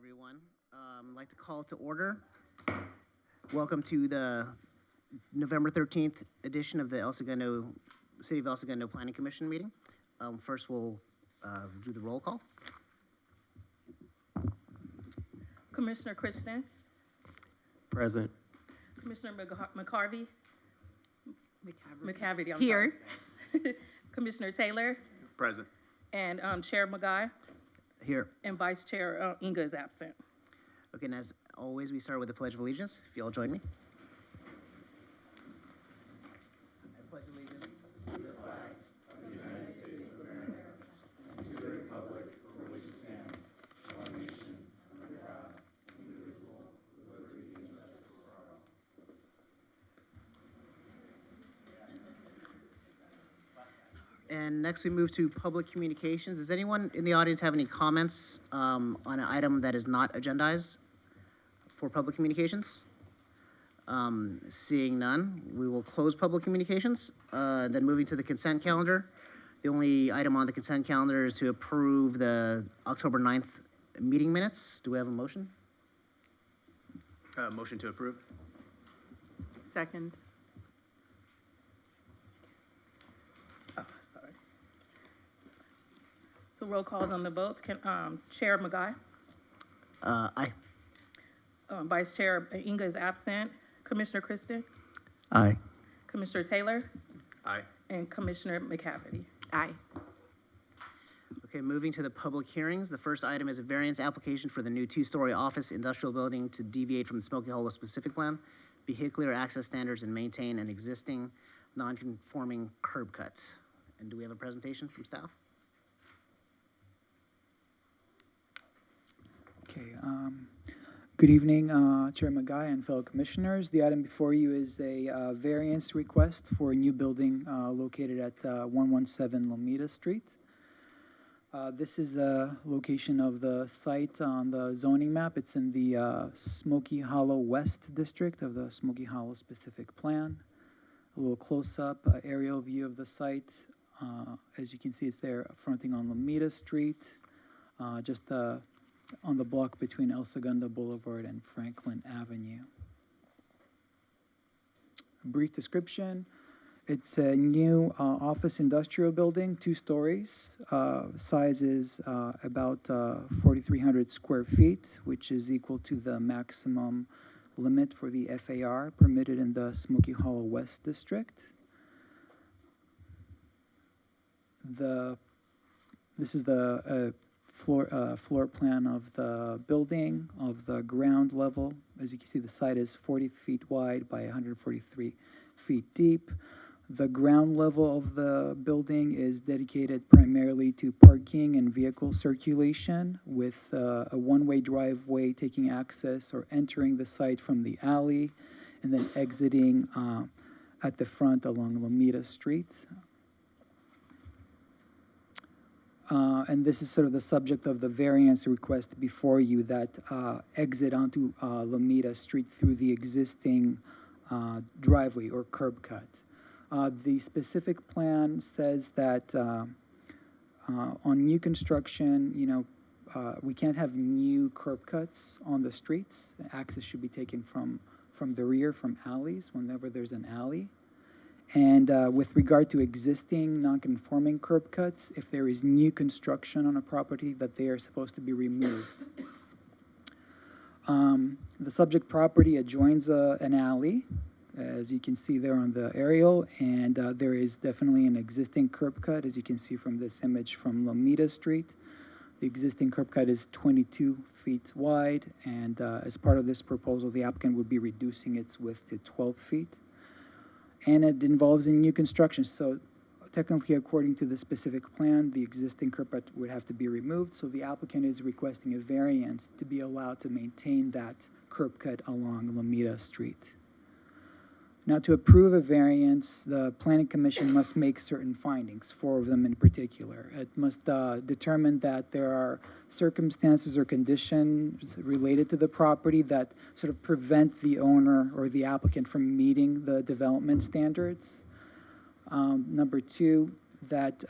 everyone. I'd like to call to order. Welcome to the November 13th edition of the City of El Segundo Planning Commission meeting. First, we'll do the roll call. Commissioner Christian, Present. Commissioner McCarvey, McCavity, I'm Here. sorry. Commissioner Taylor, Present. and Chair Magai, Here. and Vice Chair Inga is absent. Okay, and as always, we start with the Pledge of Allegiance. If you all join me. I pledge allegiance to the flag. And next we move to public communications. Does anyone in the audience have any comments on an item that is not agendized for public communications? Seeing none, we will close public communications. Then moving to the consent calendar. The only item on the consent calendar is to approve the October 9th meeting minutes. Do we have a motion? Motion to approve. Second. Oh, sorry. So roll calls on the votes. Chair Magai, Aye. Vice Chair Inga is absent. Commissioner Christian, Aye. Commissioner Taylor, Aye. and Commissioner McCavity. Aye. Okay, moving to the public hearings. The first item is a variance application for the new two-story office industrial building to deviate from the Smoky Hollow specific plan, vehicular access standards, and maintain an existing non-conforming curb cut. And do we have a presentation from staff? Okay, good evening, Chair Magai and fellow commissioners. The item before you is a variance request for a new building located at 117 Lomita Street. This is the location of the site on the zoning map. It's in the Smoky Hollow West District of the Smoky Hollow specific plan. A little close-up aerial view of the site. As you can see, it's there fronting on Lomita Street, just on the block between El Segundo Boulevard and Franklin Avenue. A brief description. It's a new office industrial building, 2 stories. Size is about 4,300 square feet, which is equal to the maximum limit for the FAR permitted in the Smoky Hollow West District. This is the floor plan of the building, of the ground level. As you can see, the site is 40 feet wide by 143 feet deep. The ground level of the building is dedicated primarily to parking and vehicle circulation, with a one-way driveway taking access or entering the site from the alley and then exiting at the front along Lomita Street. And this is sort of the subject of the variance request before you that exit onto Lomita Street through the existing driveway or curb cut. The specific plan says that on new construction, we can't have new curb cuts on the streets. Access should be taken from the rear, from alleys, whenever there's an alley. And with regard to existing non-conforming curb cuts, if there is new construction on a property, that they are supposed to be removed. The subject property adjoins an alley, as you can see there on the aerial, and there is definitely an existing curb cut, as you can see from this image from Lomita Street. The existing curb cut is 22 feet wide, and as part of this proposal, the applicant would be reducing its width to 12 feet. And it involves a new construction, so technically, according to the specific plan, the existing curb cut would have to be removed, so the applicant is requesting a variance to be allowed to maintain that curb cut along Lomita Street. Now, to approve a variance, the Planning Commission must make certain findings, 4 of them in particular. It must determine that there are circumstances or conditions related to the property that sort of prevent the owner or the applicant from meeting the development standards. Number 2, that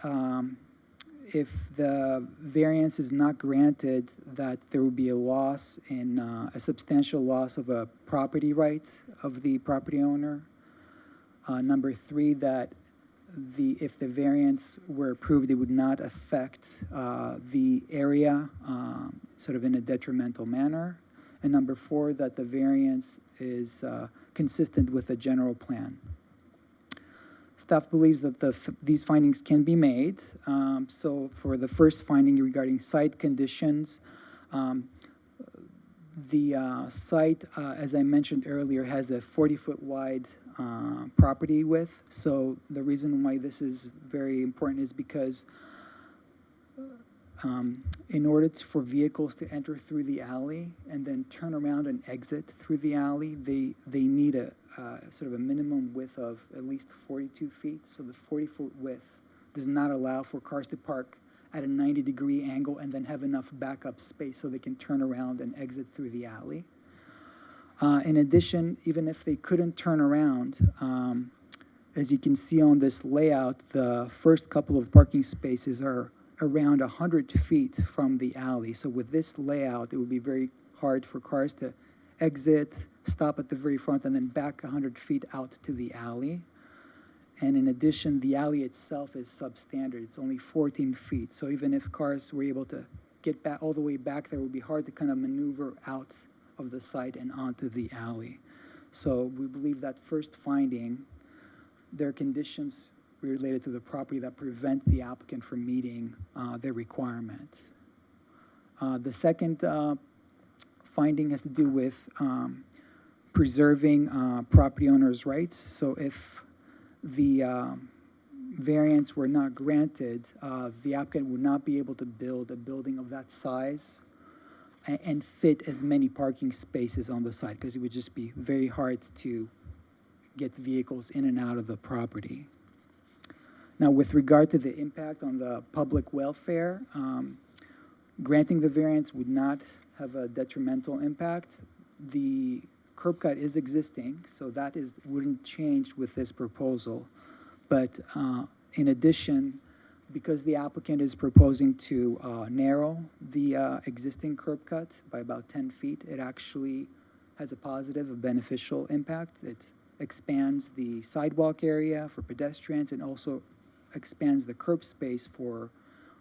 if the variance is not granted, that there will be a loss in, a substantial loss of a property right of the property owner. Number three, that if the variance were approved, it would not affect the area sort of in a detrimental manner. And number four, that the variance is consistent with the general plan. Staff believes that these findings can be made. So for the first finding regarding site conditions, the site, as I mentioned earlier, has a 40-foot wide property width. So the reason why this is very important is because in order for vehicles to enter through the alley and then turn around and exit through the alley, they need a sort of a minimum width of at least 42 feet. So the 40-foot width does not allow for cars to park at a 90-degree angle and then have enough backup space so they can turn around and exit through the alley. In addition, even if they couldn't turn around, as you can see on this layout, the first couple of parking spaces are around 100 feet from the alley. So with this layout, it would be very hard for cars to exit, stop at the very front, and then back 100 feet out to the alley. And in addition, the alley itself is substandard. It's only 14 feet. So even if cars were able to get back all the way back there, it would be hard to kind of maneuver out of the site and onto the alley. So we believe that first finding, there are conditions related to the property that prevent the applicant from meeting their requirement. The second finding has to do with preserving property owners' rights. So if the variance were not granted, the applicant would not be able to build a building of that size and fit as many parking spaces on the site, because it would just be very hard to get vehicles in and out of the property. Now, with regard to the impact on the public welfare, granting the variance would not have a detrimental impact. The curb cut is existing, so that wouldn't change with this proposal. But in addition, because the applicant is proposing to narrow the existing curb cut by about 10 feet, it actually has a positive, a beneficial impact. It expands the sidewalk area for pedestrians and also expands the curb space for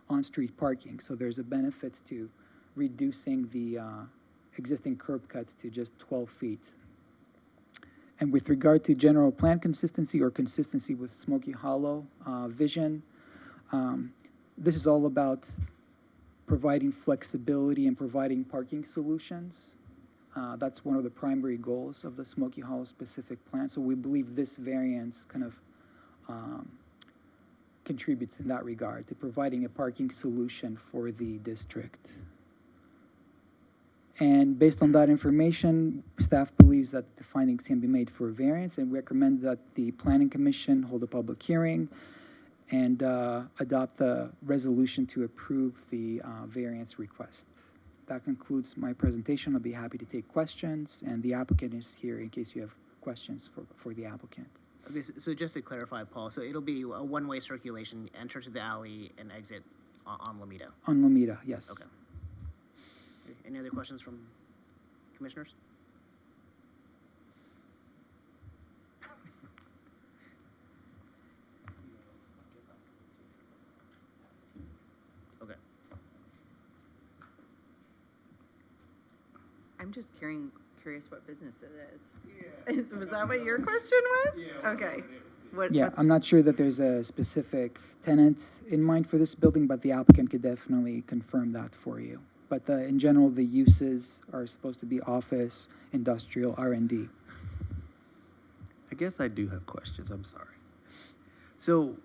on-street parking. So there's a benefit to reducing the existing curb cut to just 12 feet. And with regard to general plan consistency or consistency with Smoky Hollow vision, this is all about providing flexibility and providing parking solutions. That's one of the primary goals of the Smoky Hollow specific plan. So we believe this variance kind of contributes in that regard to providing a parking solution for the district. And based on that information, staff believes that the findings can be made for variance and recommend that the Planning Commission hold a public hearing and adopt the resolution to approve the variance request. That concludes my presentation. I'll be happy to take questions, and the applicant is here in case you have questions for the applicant. Okay, so just to clarify, Paul, so it'll be a one-way circulation, enter to the alley and exit on Lomita? On Lomita, yes. Okay. Any other questions from commissioners? Okay. I'm just curious what business it is. Yeah. Was that what your question was? Yeah. Okay. I'm not sure that there's a specific tenant in mind for this building, but the applicant could definitely confirm that for you. But in general, the uses are supposed to be office, industrial, R&D. I guess I do have questions, I'm sorry. So,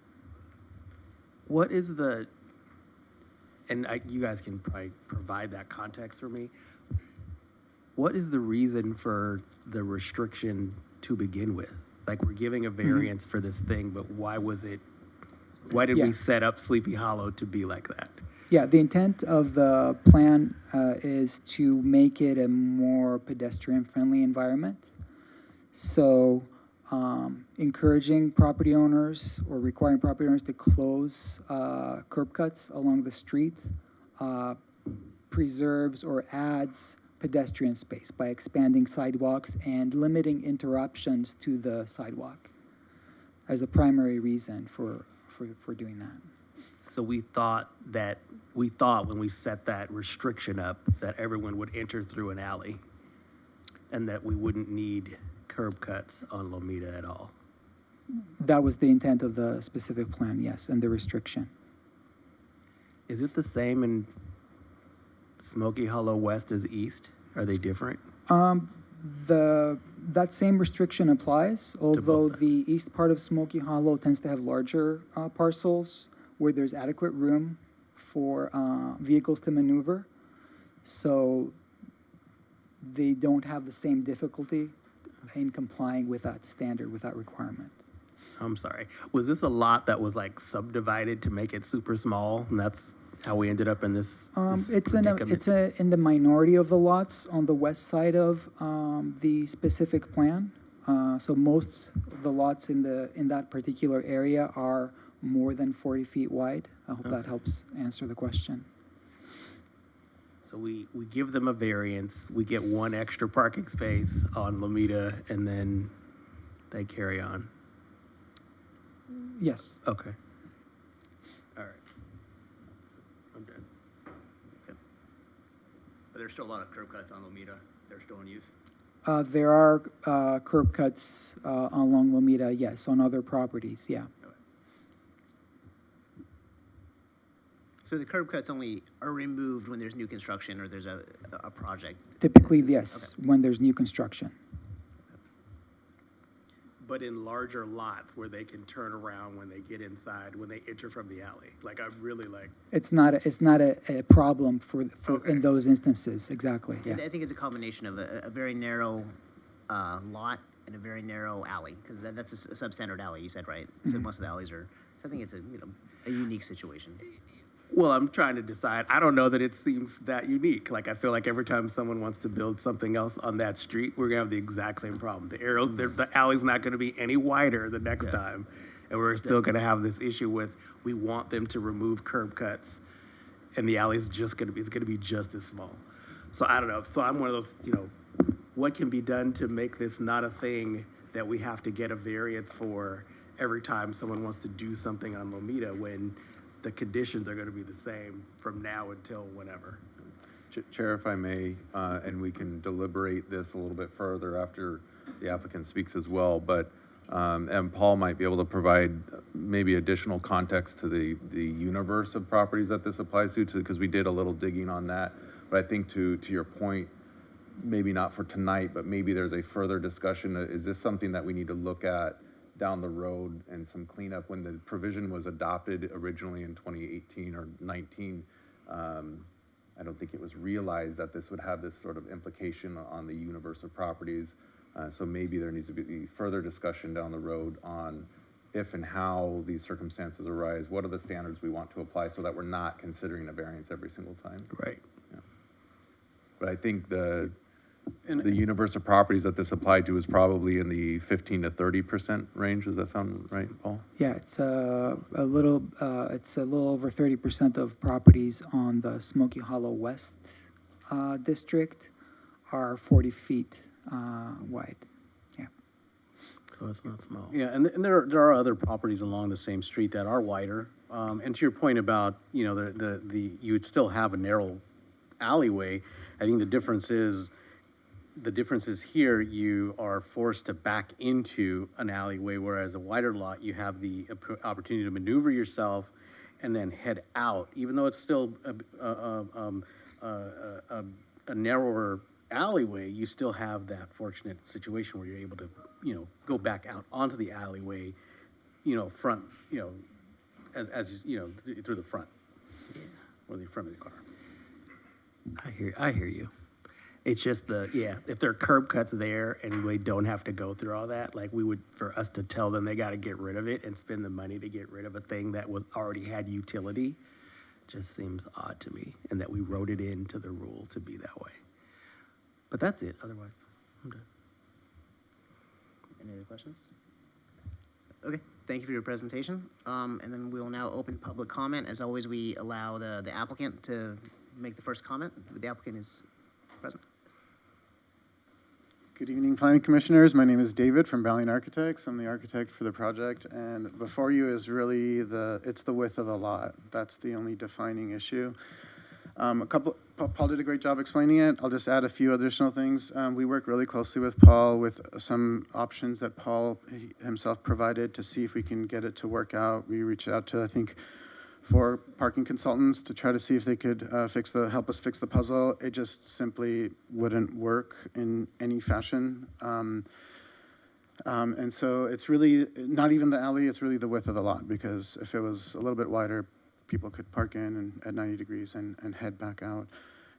what is you guys can probably provide that context for me. What is the reason for the restriction to begin with? Like, we're giving a variance for this thing, but why did we set up Sleepy Hollow to be like that? Yeah, the intent of the plan is to make it a more pedestrian-friendly environment. So encouraging property owners or requiring property owners to close curb cuts along the street preserves or adds pedestrian space by expanding sidewalks and limiting interruptions to the sidewalk as a primary reason for doing that. So we thought when we set that restriction up, that everyone would enter through an alley and that we wouldn't need curb cuts on Lomita at all. That was the intent of the specific plan, yes, and the restriction. Is it the same in Smoky Hollow West as East? Are they different? That same restriction applies, although sides. the east part of Smoky Hollow tends to have larger parcels where there's adequate room for vehicles to maneuver. So they don't have the same difficulty in complying with that standard, with that requirement. I'm sorry. Was this a lot that was like subdivided to make it super small, and that's how we ended up in this? It's predicament? in the minority of the lots on the west side of the specific plan. So most of the lots in that particular area are more than 40 feet wide. I hope that Okay. helps answer the question. So we give them a variance, we get one extra parking space on Lomita, and then they carry on. Yes. Okay. All right. I'm done. But there's still a lot of curb cuts on Lomita. They're still in use. There are curb cuts along Lomita, yes, on other properties, yeah. So the curb cuts only are removed when there's new construction or there's a project. Typically, yes, when there's new construction. But in larger lots where they can turn around when they get inside, when they enter from the alley. Like, I really like, It's not a problem for Okay. in those instances, exactly, yeah. I think it's a combination of a very narrow lot and a very narrow alley, because that's a substandard alley, you said, right? So most of the alleys are, so I think it's a unique situation. well, I'm trying to decide. I don't know that it seems that unique. Like, I feel like every time someone wants to build something else on that street, we're gonna have the exact same problem. The alley's not gonna be any wider the next time. And we're still gonna have this issue with, we want them to remove curb cuts, and the alley's just gonna be, it's gonna be just as small. So I don't know. So I'm one of those, what can be done to make this not a thing that we have to get a variance for every time someone wants to do something on Lomita, when the conditions are gonna be the same from now until whenever. Chair, if I may, and we can deliberate this a little bit further after the applicant speaks as well, but, and Paul might be able to provide maybe additional context to the universe of properties that this applies to, because we did a little digging on that. But I think to your point, maybe not for tonight, but maybe there's a further discussion. Is this something that we need to look at down the road and some cleanup? When the provision was adopted originally in 2018 or 19, I don't think it was realized that this would have this sort of implication on the universe of properties. So maybe there needs to be further discussion down the road on if and how these circumstances arise. What are the standards we want to apply so that we're not considering a variance every single time? Right. But I think the universe of properties that this applied to is probably in the 15 to 30% range. Does that sound right, Paul? Yeah, it's a little over 30% of properties on the Smoky Hollow West district are 40 feet wide. Yeah. So it's not small. Yeah, and there are other properties along the same street that are wider. And to your point about, you would still have a narrow alleyway. I think the difference is here, you are forced to back into an alleyway, whereas a wider lot, you have the opportunity to maneuver yourself and then head out, even though it's still a narrower alleyway. You still have that fortunate situation where you're able to, go back out onto the alleyway, front, as through the front, or the front of the car. I hear you. It's just if there are curb cuts there and we don't have to go through all that, like for us to tell them they got to get rid of it and spend the money to get rid of a thing that already had utility, just seems odd to me, and that we wrote it into the rule to be that way. But that's it. Otherwise, I'm done. Any other questions? Okay, thank you for your presentation. And then we will now open public comment. As always, we allow the applicant to make the first comment. The applicant is present. Good evening, planning commissioners. My name is David from Ballion Architects. I'm the architect for the project, and before you is really it's the width of the lot. That's the only defining issue. Paul did a great job explaining it. I'll just add a few additional things. We work really closely with Paul with some options that Paul himself provided to see if we can get it to work out. We reached out to, I think, 4 parking consultants to try to see if they could help us fix the puzzle. It just simply wouldn't work in any fashion. And so it's really not even the alley, it's really the width of the lot, because if it was a little bit wider, people could park in and at 90 degrees and head back out.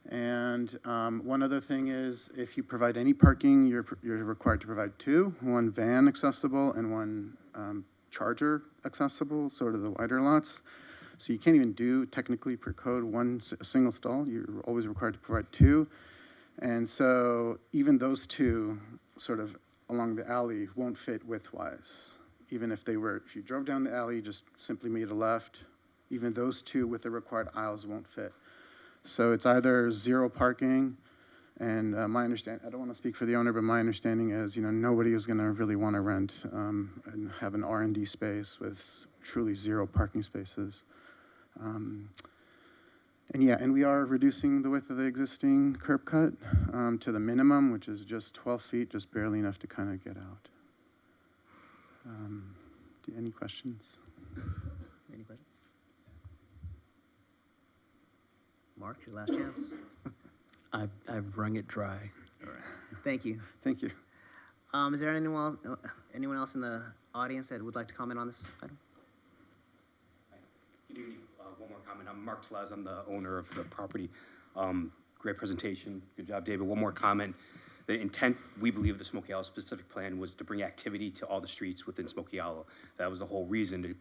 And one other thing is, if you provide any parking, you're required to provide 2, one van accessible and one charger accessible, sort of the wider lots. So you can't even do, technically per code, a single stall. You're always required to provide 2. And so even those 2 sort of along the alley won't fit width-wise. Even if you drove down the alley, just simply made a left, even those 2 with the required aisles won't fit. So it's either 0 parking, and my understanding, I don't want to speak for the owner, but my understanding is, nobody is going to really want to rent and have an R&D space with truly 0 parking spaces. And we are reducing the width of the existing curb cut to the minimum, which is just 12 feet, just barely enough to kind of get out. Any questions? Anybody? Mark, your last chance. I've wrung it dry. All right. Thank you. Thank you. Is there anyone else in the audience that would like to comment on this item? Good evening. One more comment. I'm Mark Slaz. I'm the owner of the property. Great presentation. Good job, David. One more comment. The intent, we believe, of the Smoky Hollow specific plan was to bring activity to all the streets within Smoky Hollow. That was the whole reason to,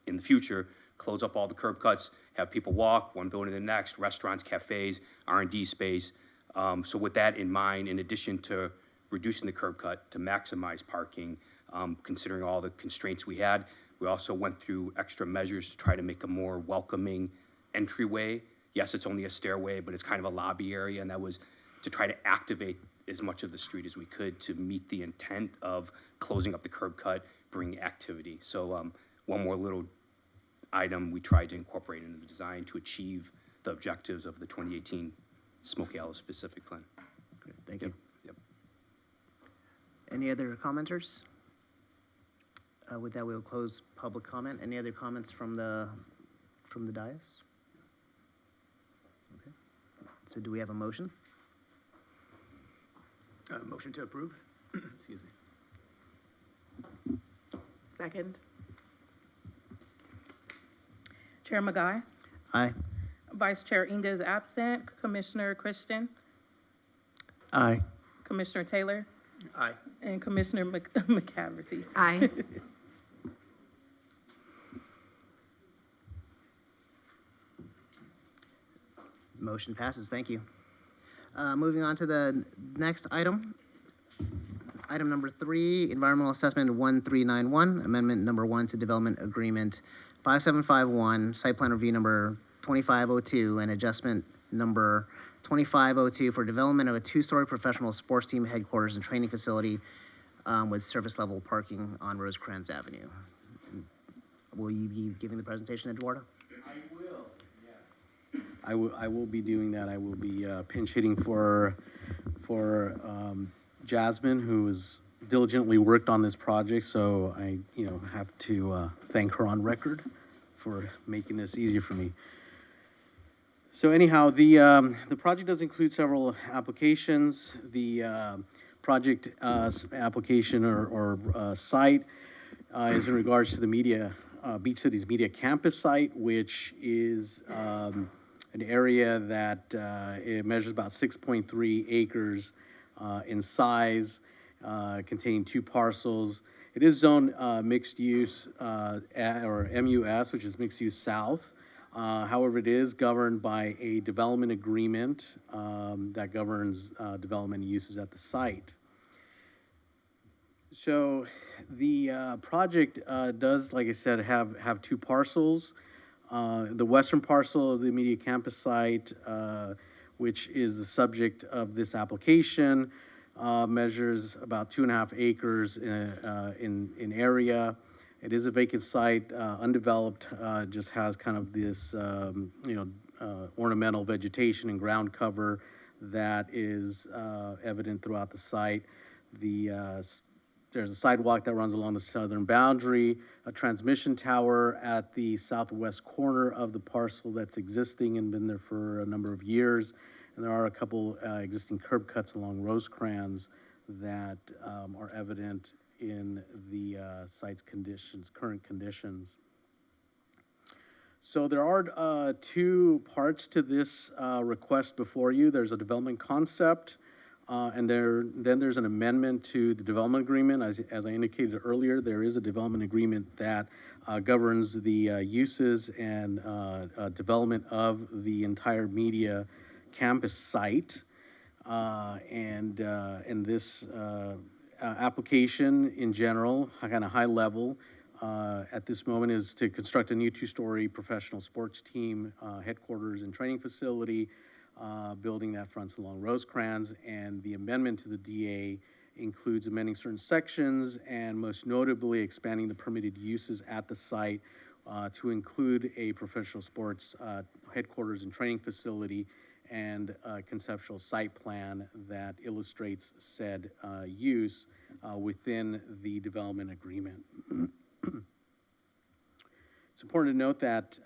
in the future, close up all the curb cuts, have people walk one building to the next, restaurants, cafes, R&D space. So with that in mind, in addition to reducing the curb cut to maximize parking, considering all the constraints we had, we also went through extra measures to try to make a more welcoming entryway. Yes, it's only a stairway, but it's kind of a lobby area, and that was to try to activate as much of the street as we could to meet the intent of closing up the curb cut, bringing activity. So one more little item we tried to incorporate into the design to achieve the objectives of the 2018 Smoky Hollow specific plan. Great, thank you. Yep. Any other commenters? With that, we'll close public comment. Any other comments from the dais? Okay. So do we have a motion? Motion to approve? Excuse me. Second. Chair Magai. Aye. Vice Chair Inga is absent. Commissioner Christian. Aye. Commissioner Taylor. Aye. And Commissioner McCaverty. Aye. Motion passes. Thank you. Moving on to the next item. Item number 3, Environmental Assessment 1391, Amendment number 1 to Development Agreement 5751, Site Plan Review number 2502, and Adjustment number 2502 for development of a 2-story professional sports team headquarters and training facility with surface-level parking on Rosecrans Avenue. Will you be giving the presentation, Eduardo? I will be doing that. I will be pinch hitting for Jasmine, who has diligently worked on this project. So I, have to thank her on record for making this easier for me. So anyhow, the project does include several applications. The project application or site is in regards to the Beach Cities Media Campus site, which is an area that it measures about 6.3 acres in size, containing 2 parcels. It is zoned mixed use, or MUS, which is mixed use south. However, it is governed by a development agreement that governs development uses at the site. So the project does, like I said, have two parcels. The western parcel of the immediate campus site, which is the subject of this application, measures about 2.5 acres in area. It is a vacant site, undeveloped, just has kind of this, ornamental vegetation and ground cover that is evident throughout the site. There's a sidewalk that runs along the southern boundary, a transmission tower at the southwest corner of the parcel that's existing and been there for a number of years. And there are a couple existing curb cuts along Rosecrans that are evident in the site's current conditions. So there are two parts to this request before you. There's a development concept, and then there's an amendment to the development agreement. As I indicated earlier, there is a development agreement that governs the uses and development of the entire media campus site. And this application in general, kind of high level, at this moment is to construct a new two-story professional sports team headquarters and training facility, building that fronts along Rosecrans. And the amendment to the DA includes amending certain sections and most notably expanding the permitted uses at the site to include a professional sports headquarters and training facility and a conceptual site plan that illustrates said use within the development agreement. It's important to note that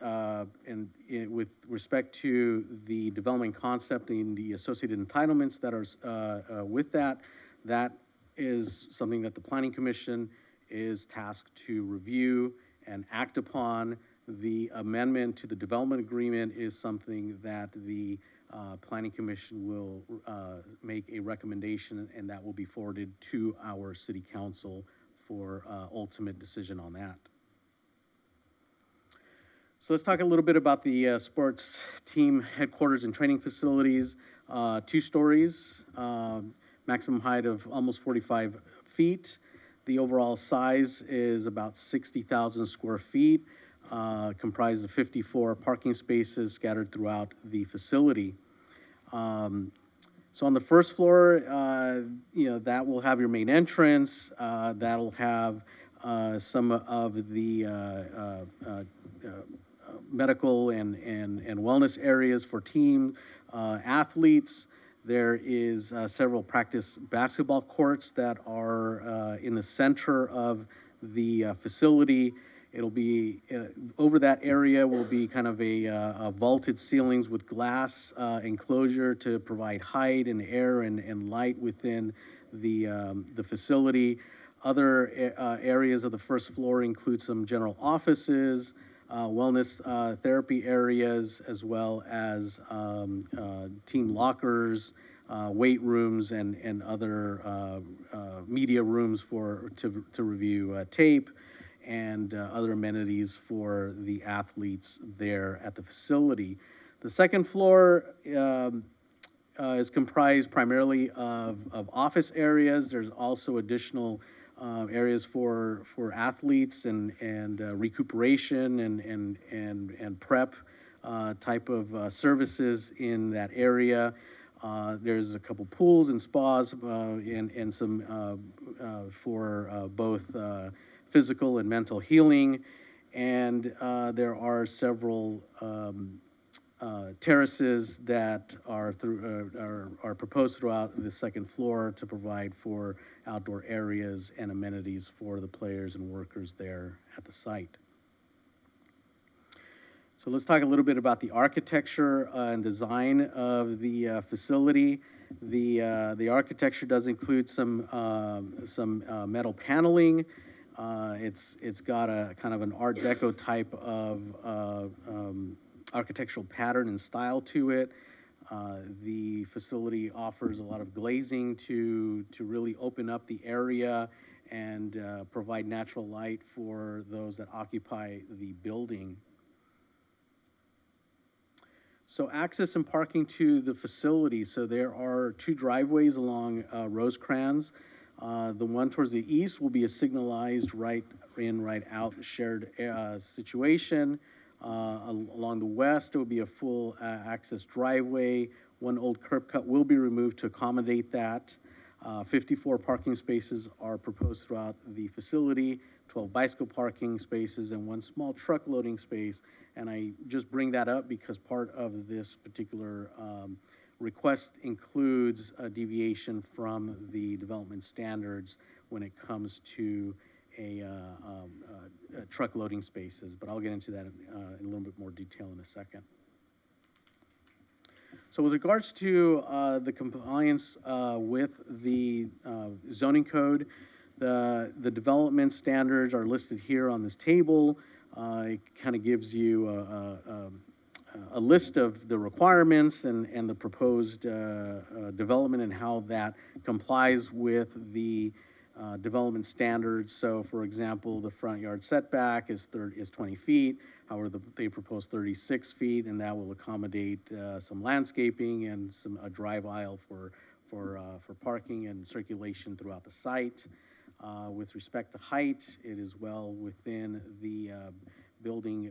with respect to the development concept and the associated entitlements that are with that, that is something that the Planning Commission is tasked to review and act upon. The amendment to the development agreement is something that the Planning Commission will make a recommendation, and that will be forwarded to our City Council for ultimate decision on that. So let's talk a little bit about the sports team headquarters and training facilities. 2 stories, maximum height of almost 45 feet. The overall size is about 60,000 square feet, comprised of 54 parking spaces scattered throughout the facility. So on the first floor, that will have your main entrance. That'll have some of the medical and wellness areas for team athletes. There is several practice basketball courts that are in the center of the facility. It'll be, over that area will be kind of a vaulted ceilings with glass enclosure to provide height and air and light within the facility. Other areas of the first floor include some general offices, wellness therapy areas, as well as team lockers, weight rooms, and other media rooms to review tape, and other amenities for the athletes there at the facility. The second floor is comprised primarily of office areas. There's also additional areas for athletes and recuperation and prep type of services in that area. There's a couple pools and spas and some for both physical and mental healing, and there are several terraces that are proposed throughout the second floor to provide for outdoor areas and amenities for the players and workers there at the site. So let's talk a little bit about the architecture and design of the facility. The architecture does include some metal paneling. It's got a kind of an Art Deco type of architectural pattern and style to it. The facility offers a lot of glazing to really open up the area and provide natural light for those that occupy the building. So access and parking to the facility. So there are 2 driveways along Rosecrans. The one towards the east will be a signalized right in, right out shared situation. Along the west, it will be a full access driveway. One old curb cut will be removed to accommodate that. 54 parking spaces are proposed throughout the facility, 12 bicycle parking spaces, and one small truck loading space. And I just bring that up because part of this particular request includes a deviation from the development standards when it comes to truck loading spaces. But I'll get into that in a little bit more detail in a second. So with regards to the compliance with the zoning code, the development standards are listed here on this table. It kind of gives you a list of the requirements and the proposed development and how that complies with the development standards. So for example, the front yard setback is 20 feet. However, they propose 36 feet, and that will accommodate some landscaping and a drive aisle for parking and circulation throughout the site. With respect to height, it is well within the building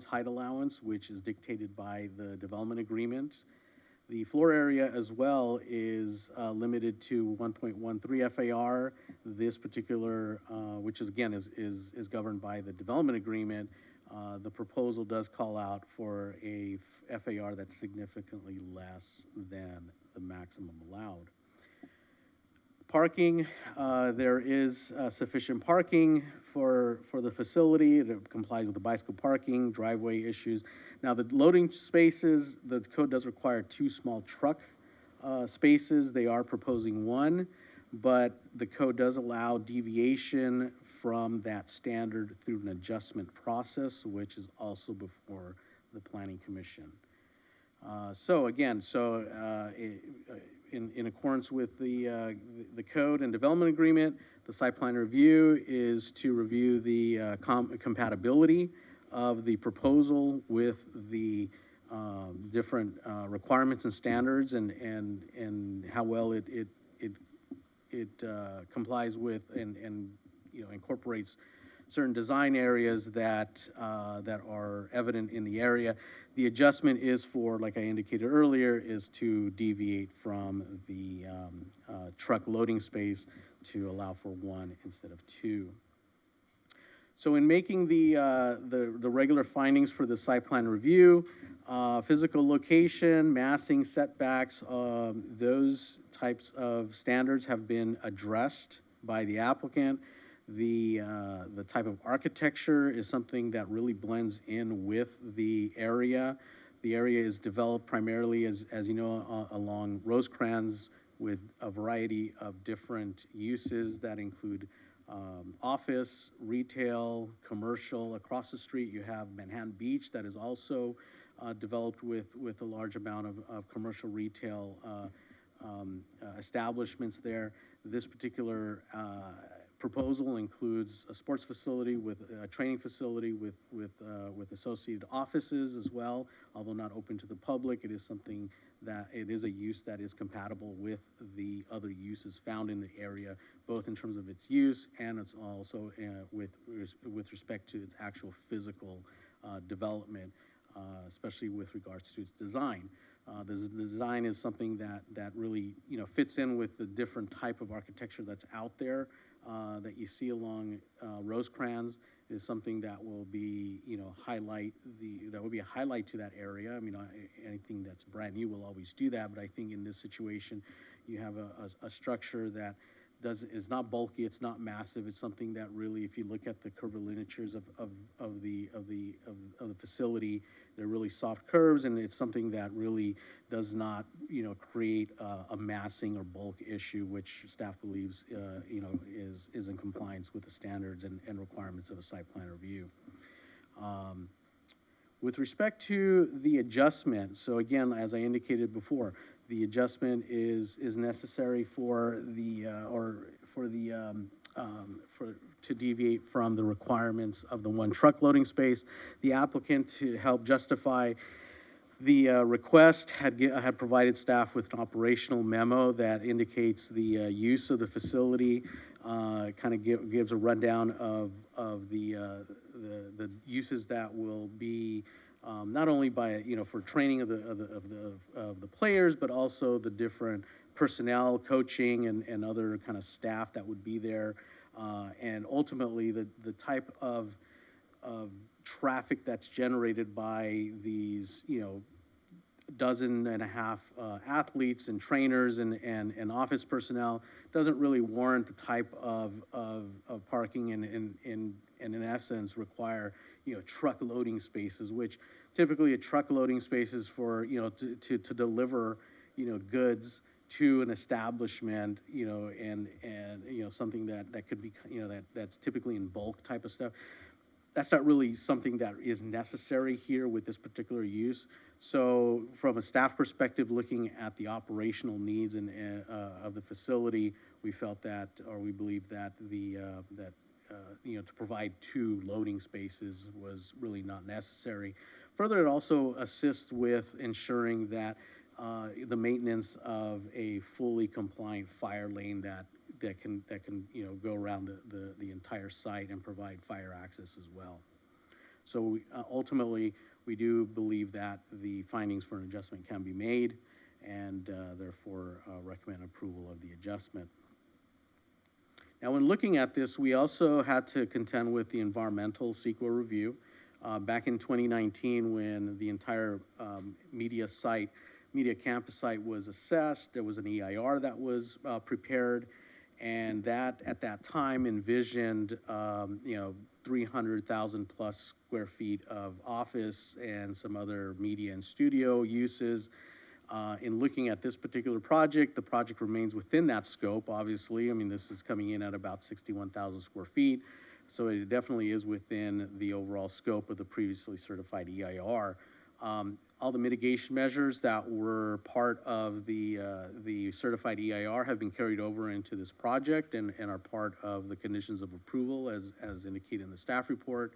height allowance, which is dictated by the development agreement. The floor area as well is limited to 1.13 FAR. This particular, which is again is governed by the development agreement. The proposal does call out for a FAR that's significantly less than the maximum allowed. Parking, there is sufficient parking for the facility. It complies with the bicycle parking, driveway issues. Now, the loading spaces, the code does require 2 small truck spaces. They are proposing 1, but the code does allow deviation from that standard through an adjustment process, which is also before the Planning Commission. In accordance with the code and development agreement, the site plan review is to review the compatibility of the proposal with the different requirements and standards and how well it complies with and incorporates certain design areas that are evident in the area. The adjustment is for, like I indicated earlier, is to deviate from the truck loading space to allow for 1 instead of 2. So in making the regular findings for the site plan review, physical location, massing, setbacks, those types of standards have been addressed by the applicant. The type of architecture is something that really blends in with the area. The area is developed primarily, as you know, along Rosecrans with a variety of different uses that include office, retail, commercial. Across the street, you have Manhattan Beach that is also developed with a large amount of commercial retail establishments there. This particular proposal includes a sports facility with a training facility with associated offices as well. Although not open to the public, it is something that it is a use that is compatible with the other uses found in the area, both in terms of its use and it's also with respect to its actual physical development, especially with regards to its design. The design is something that really fits in with the different type of architecture that's out there. That you see along Rosecrans is something that will be, that will be a highlight to that area. I mean, anything that's brand new will always do that, but I think in this situation, you have a structure that is not bulky, it's not massive. It's something that really, if you look at the curvilineatures of the facility, they're really soft curves, and it's something that really does not, create a massing or bulk issue, which staff believes, is in compliance with the standards and requirements of a site plan review. With respect to the adjustment, so again, as I indicated before, the adjustment is necessary to deviate from the requirements of the 1 truck loading space. The applicant, to help justify The request had provided staff with an operational memo that indicates the use of the facility, kind of gives a rundown of the uses that will be not only by, for training of the players, but also the different personnel, coaching, and other kind of staff that would be there. And ultimately, the type of traffic that's generated by these, dozen and a half athletes and trainers and office personnel doesn't really warrant the type of parking and in essence require, truck loading spaces, which typically a truck loading space is for, to deliver, goods to an establishment, and something that could be, that's typically in bulk type of stuff. That's not really something that is necessary here with this particular use. So from a staff perspective, looking at the operational needs of the facility, we felt that, or we believe that to provide 2 loading spaces was really not necessary. Further, it also assists with ensuring that the maintenance of a fully compliant fire lane that can go around the entire site and provide fire access as well. So ultimately, we do believe that the findings for an adjustment can be made, and therefore recommend approval of the adjustment. Now, when looking at this, we also had to contend with the environmental CEQA review. Back in 2019, when the entire media campus site was assessed, there was an EIR that was prepared, and that at that time envisioned 300,000 plus square feet of office and some other media and studio uses. In looking at this particular project, the project remains within that scope, obviously. I mean, this is coming in at about 61,000 square feet, so it definitely is within the overall scope of the previously certified EIR. All the mitigation measures that were part of the certified EIR have been carried over into this project and are part of the conditions of approval as indicated in the staff report.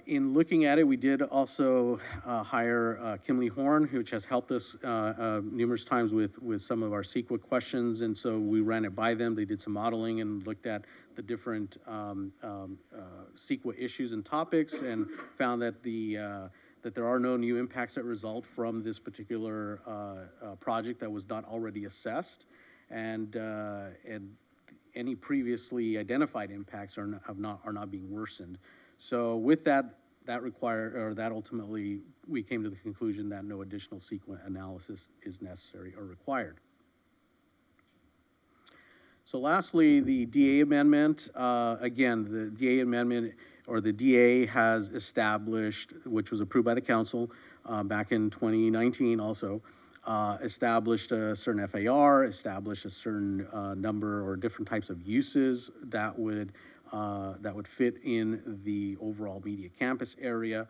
In looking at it, we did also hire Kimley Horn, which has helped us numerous times with some of our CEQA questions, and so we ran it by them. They did some modeling and looked at the different CEQA issues and topics, and found that that there are no new impacts that result from this particular project that was not already assessed, and any previously identified impacts are not being worsened. So with that ultimately, we came to the conclusion that no additional CEQA analysis is necessary or required. So lastly, the DA amendment. Again, the DA amendment, or the DA has established, which was approved by the council back in 2019 also, established a certain FAR, established a certain number or different types of uses that would fit in the overall media campus area.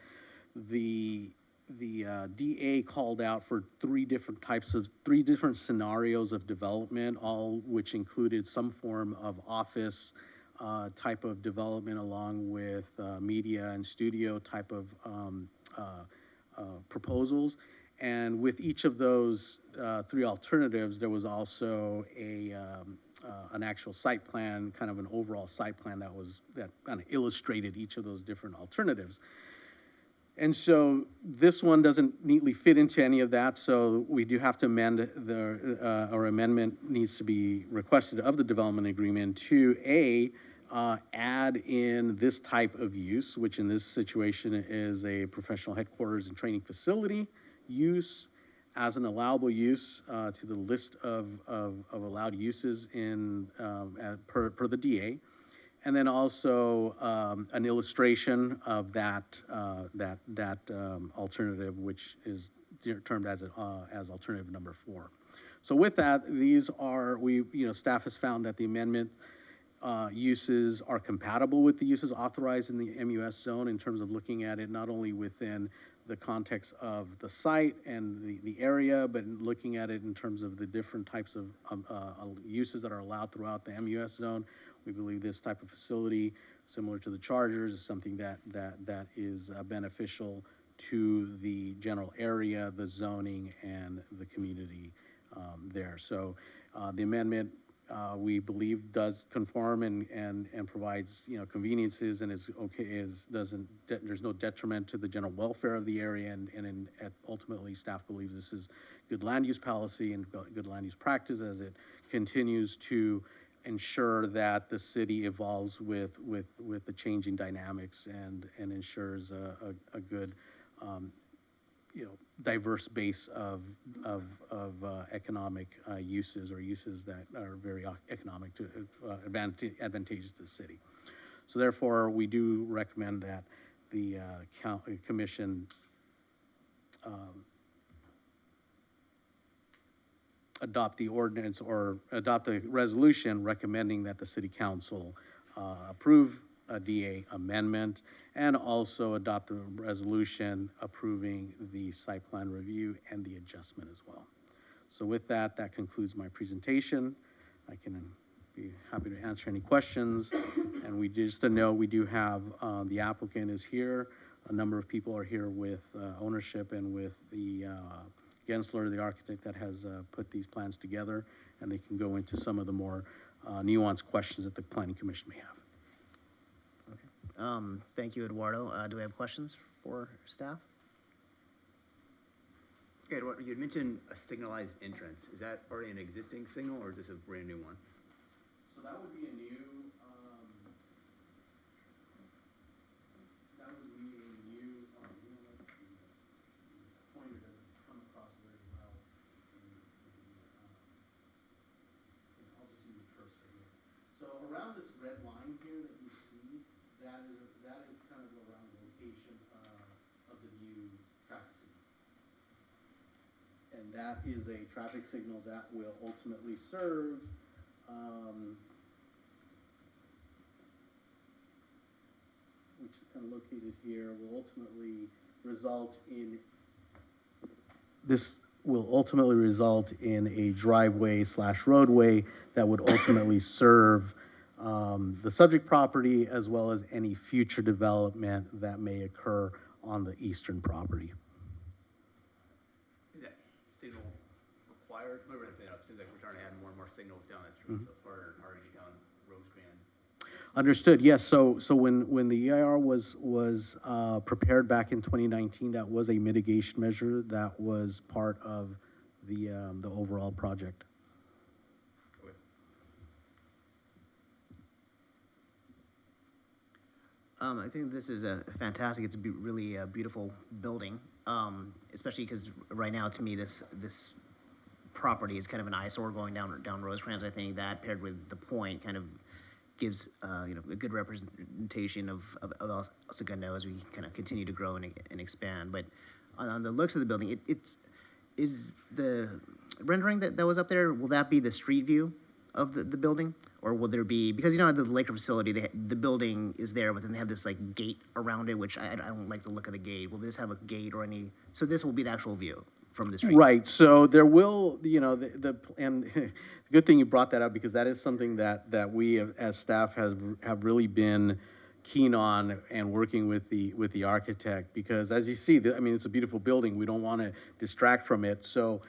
The DA called out for three different scenarios of development, all which included some form of office type of development along with media and studio type of proposals. And with each of those 3 alternatives, there was also an actual site plan, kind of an overall site plan that kind of illustrated each of those different alternatives. And so this one doesn't neatly fit into any of that, so we do have to amend or amendment needs to be requested of the development agreement to add in this type of use, which in this situation is a professional headquarters and training facility use as an allowable use to the list of allowed uses in per the DA. And then also an illustration of that alternative, which is termed as alternative number 4. So with that, these are staff has found that the amendment uses are compatible with the uses authorized in the MUS zone in terms of looking at it not only within the context of the site and the area, but looking at it in terms of the different types of uses that are allowed throughout the MUS zone. We believe this type of facility, similar to the Chargers, is something that is beneficial to the general area, the zoning, and the community there. So the amendment, we believe, does conform and provides, you know, conveniences and is okay, there's no detriment to the general welfare of the area, and ultimately, staff believes this is good land use policy and good land use practice as it continues to ensure that the city evolves with the changing dynamics and ensures a good, you know, diverse base of economic uses or uses that are very economic to advantageous to the city. So therefore, we do recommend that the commission adopt the ordinance or adopt a resolution recommending that the city council approve a DA amendment and also adopt a resolution approving the site plan review and the adjustment as well. So with that, that concludes my presentation. I can be happy to answer any questions. And we just to know, we do have, the applicant is here. A number of people are here with ownership and with the Gensler, the architect that has put these plans together, and they can go into some of the more nuanced questions that the Planning Commission may have. Thank you, Eduardo. Do we have questions for staff? Okay, Eduardo, you had mentioned a signalized entrance. Is that already an existing signal, or is this a brand new one? So that would be a new, this pointer doesn't come across very well. I'll just use the cursor here. So around this red line here that you see, that is kind of around the location of the new traffic signal. And that is a traffic signal that will ultimately serve, which is kind of located here, will ultimately result in, this will ultimately result in a driveway / roadway that would ultimately serve the subject property as well as any future development that may occur on the eastern property. Is that signal required? We're wrapping it up. Seems like we're starting to add more and more signals down that street, so it's harder and harder to get down Rosecrans. Understood, yes. So when the EIR was prepared back in 2019, that was a mitigation measure that was part of the overall project. I think this is a fantastic, it's really a beautiful building, especially because right now, to me, this property is kind of an eyesore going down Rosecrans. I think that paired with the point kind of gives, you know, a good representation of El Segundo as we kind of continue to grow and expand. But on the looks of the building, is the rendering that was up there, will that be the street view of the building? Or will there be, because you know, at the Laker facility, the building is there, but then they have this like gate around it, which I don't like the look of the gate. Will this have a gate or any, so this will be the actual view from the street? Right, so there will, you know, and the good thing you brought that up, because that is something that we as staff have really been keen on and working with the architect, because as you see, I mean, it's a beautiful building. We don't want to distract from it. So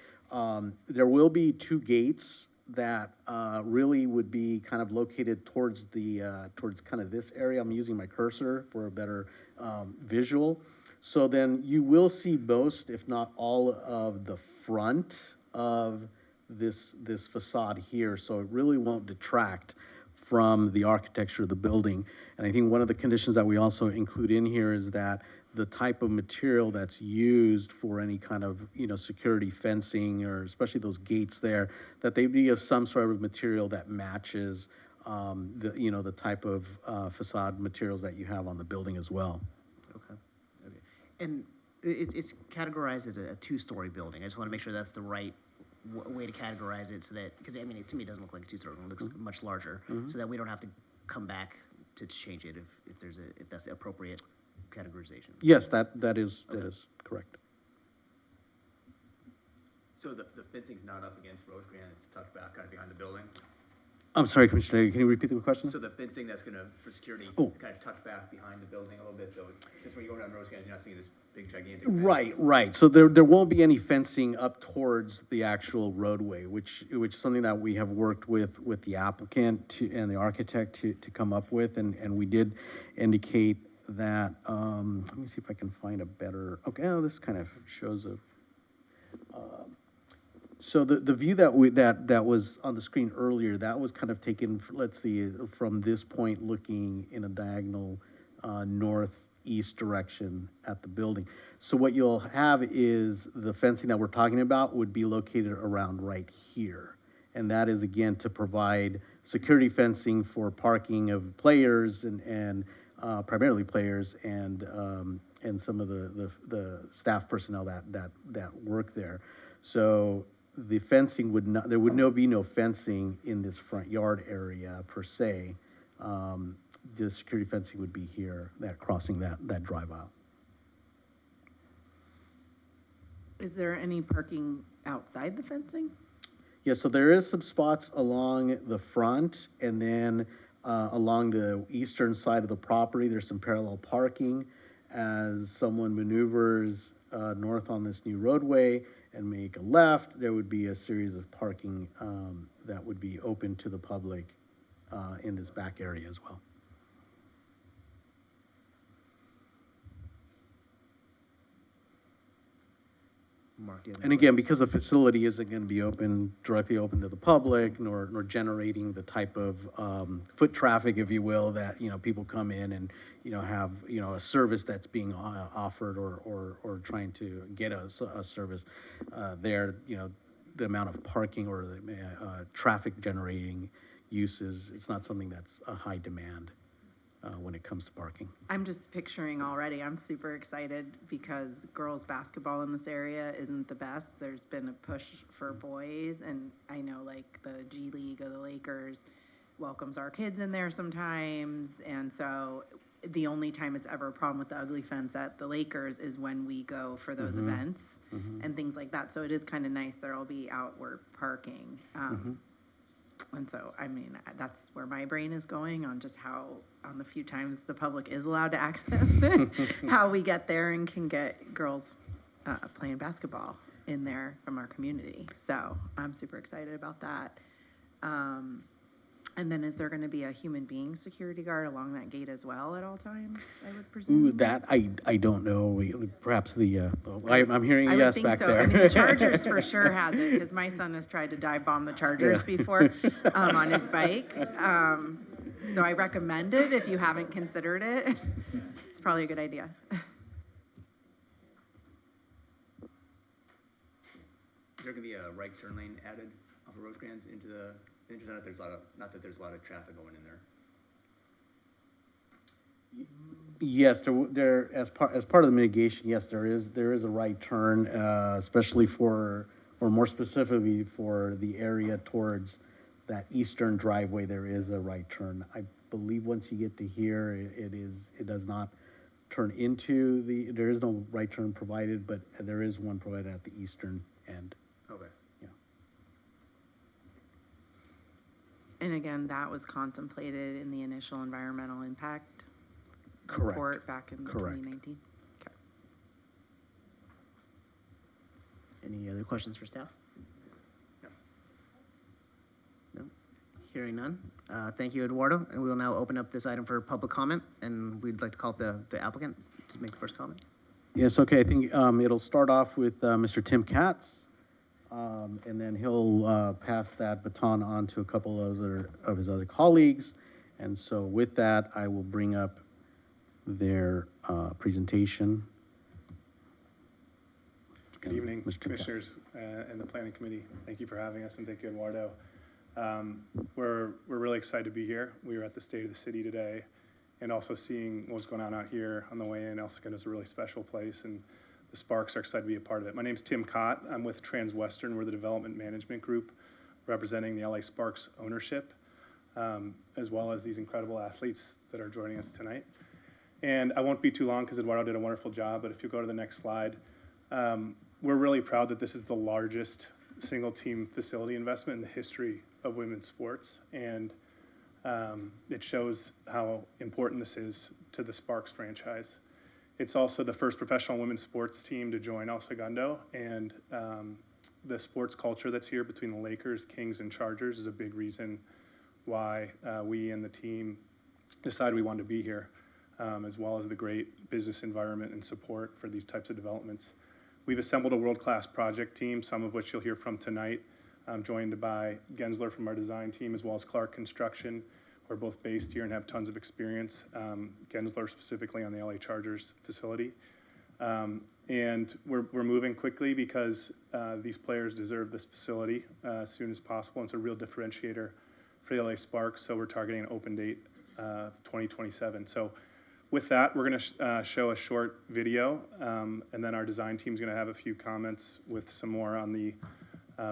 there will be two gates that really would be kind of located towards kind of this area. I'm using my cursor for a better visual. So then you will see most, if not all, of the front of this facade here. So it really won't detract from the architecture of the building. And I think one of the conditions that we also include in here is that the type of material that's used for any kind of, you know, security fencing, or especially those gates there, that they be of some sort of material that matches the type of facade materials that you have on the building as well. Okay. And it's categorized as a two-story building. I just want to make sure that's the right way to categorize it, so that, because I mean, to me, it doesn't look like a two-story, it looks much larger, so that we don't have to come back to change it if that's the appropriate categorization. Yes, that is correct. So the fencing's not up against Rosecrans, it's tucked back kind of behind the building? I'm sorry, Commissioner, can you repeat the question? So the fencing that's gonna, for security, Oh. kind of tucked back behind the building a little bit, so just when you go down Rosecrans, you're not seeing this big gigantic fence. Right. So there won't be any fencing up towards the actual roadway, which is something that we have worked with the applicant and the architect to come up with, and we did indicate that, let me see if I can find a better, okay, oh, this kind of shows a, so the view that was on the screen earlier, that was kind of taken, let's see, from this point looking in a diagonal, northeast direction at the building. So what you'll have is the fencing that we're talking about would be located around right here. And that is, again, to provide security fencing for parking of players and primarily players and some of the staff personnel that work there. So the fencing would not, there would be no fencing in this front yard area per se. The security fencing would be here, that crossing that drive aisle. Is there any parking outside the fencing? Yeah, so there is some spots along the front, and then along the eastern side of the property, there's some parallel parking. As someone maneuvers north on this new roadway and make a left, there would be a series of parking that would be open to the public in this back area as well. Mark, do you have any And again, because the facility isn't going to be directly open to the public, nor generating the type of foot traffic, if you will, that, people come in and, have, a service that's being offered or trying to get a service there, the amount of parking or the traffic generating uses, it's not something that's a high demand when it comes to parking. I'm just picturing already, I'm super excited because girls' basketball in this area isn't the best. There's been a push for boys, and I know like the G League of the Lakers welcomes our kids in there sometimes, and so the only time it's ever a problem with the ugly fence at the Lakers is when we go for those events and things like that. So it is kind of nice, there'll be outward parking. And so, I mean, that's where my brain is going on just how, on the few times the public is allowed to access it, how we get there and can get girls playing basketball in there from our community. So I'm super excited about that. And then is there going to be a human being security guard along that gate as well at all times, I would presume? Ooh, that I don't know. Perhaps I'm hearing a I would yes think back so. there. I mean, the Chargers for sure has it, because my son has tried to dive bomb the Chargers before on his bike. So I recommend it if you haven't considered it. It's probably a good idea. Is there gonna be a right turn lane added off of Rosecrans into the intersection? Not that there's a lot of traffic going in there. Yes, there as part of the mitigation, yes, there is a right turn, especially or more specifically for the area towards that eastern driveway, there is a right turn. I believe once you get to here, it does not turn into there is no right turn provided, but there is one provided at the eastern end. Okay. And again, that was contemplated in the initial environmental impact Correct. report back in Correct. 2019. Okay. Any other questions for staff? No? Hearing none. Thank you, Eduardo. And we will now open up this item for public comment, and we'd like to call the applicant to make the first comment. Yes, okay, I think it'll start off with Mr. Tim Katz, and then he'll pass that baton on to a couple of his other colleagues. And so with that, I will bring up their presentation. Good evening, Mr. Katz. Commissioners and the Planning Committee. Thank you for having us, and thank you, Eduardo. We're really excited to be here. We were at the State of the City today, and also seeing what's going on out here on the way in. El Segundo is a really special place, and the Sparks are excited to be a part of it. My name's Tim Cott. I'm with Transwestern. We're the development management group representing the LA Sparks ownership, as well as these incredible athletes that are joining us tonight. And I won't be too long because Eduardo did a wonderful job, but if you go to the next slide, we're really proud that this is the largest single-team facility investment in the history of women's sports, and it shows how important this is to the Sparks franchise. It's also the first professional women's sports team to join El Segundo, and the sports culture that's here between the Lakers, Kings, and Chargers is a big reason why we and the team decided we wanted to be here, as well as the great business environment and support for these types of developments. We've assembled a world-class project team, some of which you'll hear from tonight. I'm joined by Gensler from our design team, as well as Clark Construction. We're both based here and have tons of experience. Gensler specifically on the LA Chargers facility. And we're moving quickly because these players deserve this facility as soon as possible. And it's a real differentiator for the LA Sparks, so we're targeting an open date 2027. So with that, we're gonna show a short video, and then our design team's gonna have a few comments with some more on the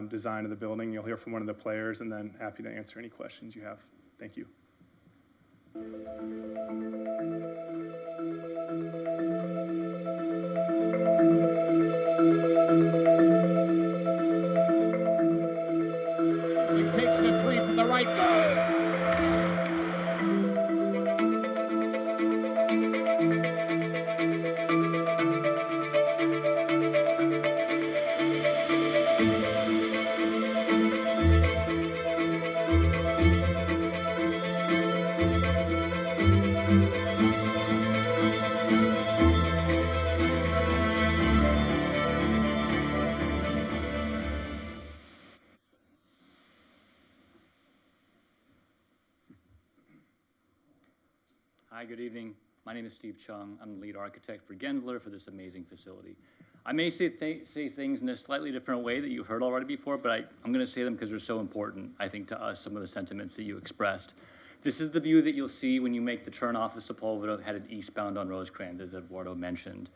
design of the building. You'll hear from one of the players, and then happy to answer any questions you have. Thank you. He takes the three from the right guard. Hi, good evening. My name is Steve Chung. I'm the lead architect for Gensler for this amazing facility. I may say things in a slightly different way that you heard already before, but I'm going to say them because they're so important, I think, to us, some of the sentiments that you expressed. This is the view that you'll see when you make the turn off of Sepulveda headed eastbound on Rosecrans, as Eduardo mentioned.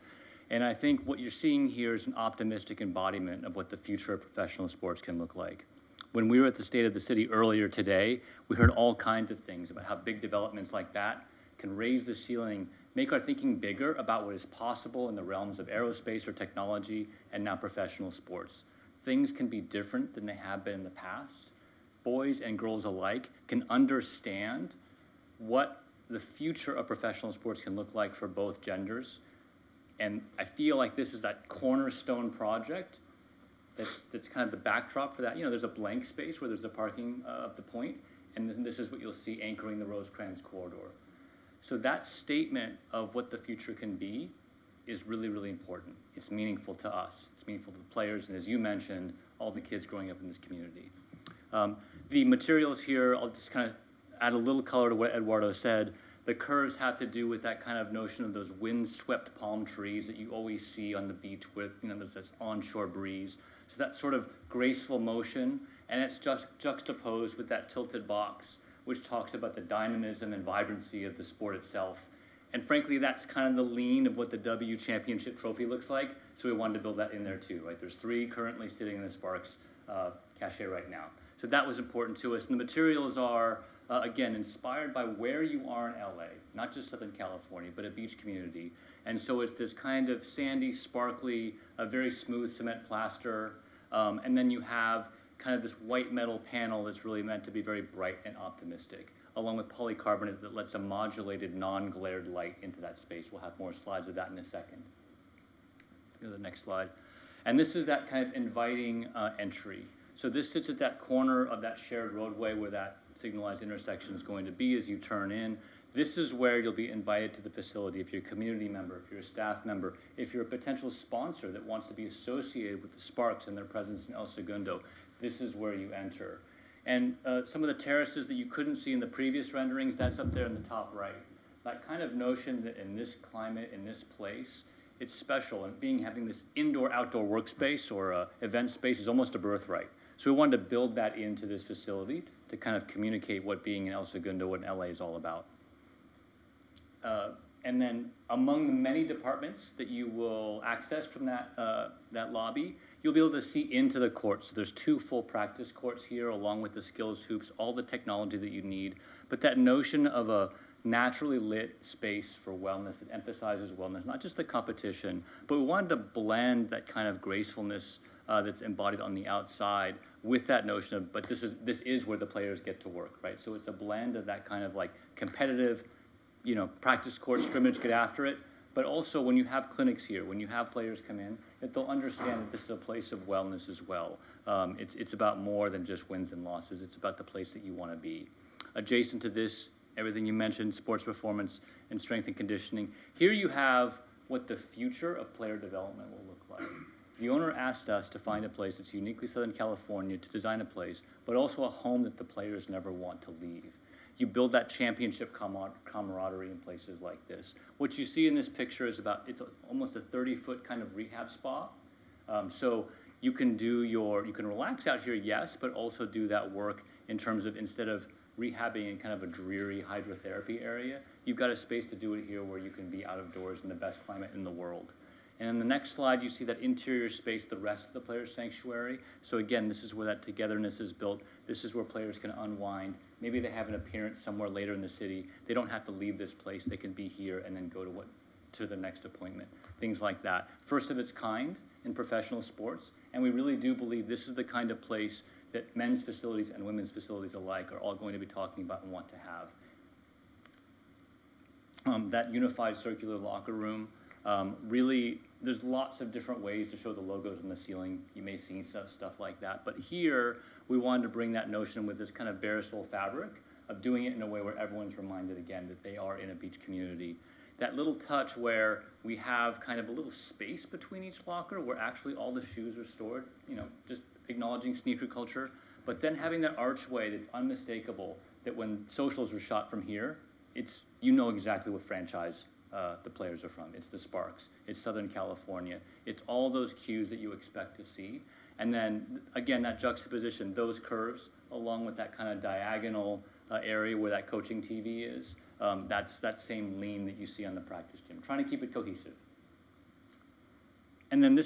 And I think what you're seeing here is an optimistic embodiment of what the future of professional sports can look like. When we were at the State of the City earlier today, we heard all kinds of things about how big developments like that can raise the ceiling, make our thinking bigger about what is possible in the realms of aerospace or technology and now professional sports. Things can be different than they have been in the past. Boys and girls alike can understand what the future of professional sports can look like for both genders. And I feel like this is that cornerstone project that's kind of the backdrop for that. You know, there's a blank space where there's the parking of the point, and this is what you'll see anchoring the Rosecrans corridor. So that statement of what the future can be is really, really important. It's meaningful to us. It's meaningful to the players, and as you mentioned, all the kids growing up in this community. The materials here, I'll just kind of add a little color to what Eduardo said. The curves have to do with that kind of notion of those wind-swept palm trees that you always see on the beach with, you know, there's this onshore breeze. So that sort of graceful motion, and it's just juxtaposed with that tilted box, which talks about the dynamism and vibrancy of the sport itself. And frankly, that's kind of the lean of what the W Championship trophy looks like, so we wanted to build that in there too, right? There's 3 currently sitting in the Sparks cache right now. So that was important to us. And the materials are, again, inspired by where you are in LA, not just Southern California, but a beach community. And so it's this kind of sandy, sparkly, very smooth cement plaster, and then you have kind of this white metal panel that's really meant to be very bright and optimistic, along with polycarbonate that lets a modulated, non-glared light into that space. We'll have more slides of that in a second. Go to the next slide. And this is that kind of inviting entry. So this sits at that corner of that shared roadway where that signalized intersection is going to be as you turn in. This is where you'll be invited to the facility if you're a community member, if you're a staff member, if you're a potential sponsor that wants to be associated with the Sparks and their presence in El Segundo. This is where you enter. And some of the terraces that you couldn't see in the previous renderings, that's up there in the top right. That kind of notion that in this climate, in this place, it's special, and having this indoor-outdoor workspace or event space is almost a birthright. So we wanted to build that into this facility to kind of communicate what being in El Segundo and LA is all about. And then among the many departments that you will access from that lobby, you'll be able to see into the courts. So there's 2 full practice courts here, along with the skills hoops, all the technology that you need. But that notion of a naturally lit space for wellness that emphasizes wellness, not just the competition, but we wanted to blend that kind of gracefulness that's embodied on the outside with that notion of, but this is where the players get to work, right? So it's a blend of that kind of like competitive, you know, practice court, scrimmage, get after it, but also when you have clinics here, when you have players come in, that they'll understand that this is a place of wellness as well. It's about more than just wins and losses. It's about the place that you want to be. Adjacent to this, everything you mentioned, sports performance and strength and conditioning. Here you have what the future of player development will look like. The owner asked us to find a place that's uniquely Southern California, to design a place, but also a home that the players never want to leave. You build that championship camaraderie in places like this. What you see in this picture is it's almost a 30-foot kind of rehab spa. So you can you can relax out here, yes, but also do that work in terms of, instead of rehabbing in kind of a dreary hydrotherapy area, you've got a space to do it here where you can be out of doors in the best climate in the world. And in the next slide, you see that interior space, the rest of the players' sanctuary. So again, this is where that togetherness is built. This is where players can unwind. Maybe they have an appearance somewhere later in the city. They don't have to leave this place. They can be here and then go to the next appointment, things like that. First of its kind in professional sports. And we really do believe this is the kind of place that men's facilities and women's facilities alike are all going to be talking about and want to have. That unified circular locker room, really, there's lots of different ways to show the logos on the ceiling. You may see stuff like that. But here, we wanted to bring that notion with this kind of bare soul fabric of doing it in a way where everyone's reminded again that they are in a beach community. That little touch where we have kind of a little space between each locker where actually all the shoes are stored, you know, just acknowledging sneaker culture, but then having that archway that's unmistakable, that when socials are shot from here, you know exactly what franchise the players are from. It's the Sparks, it's Southern California, it's all those cues that you expect to see. And then, again, that juxtaposition, those curves, along with that kind of diagonal area where that coaching TV is, that's that same lean that you see on the practice gym, trying to keep it cohesive. And then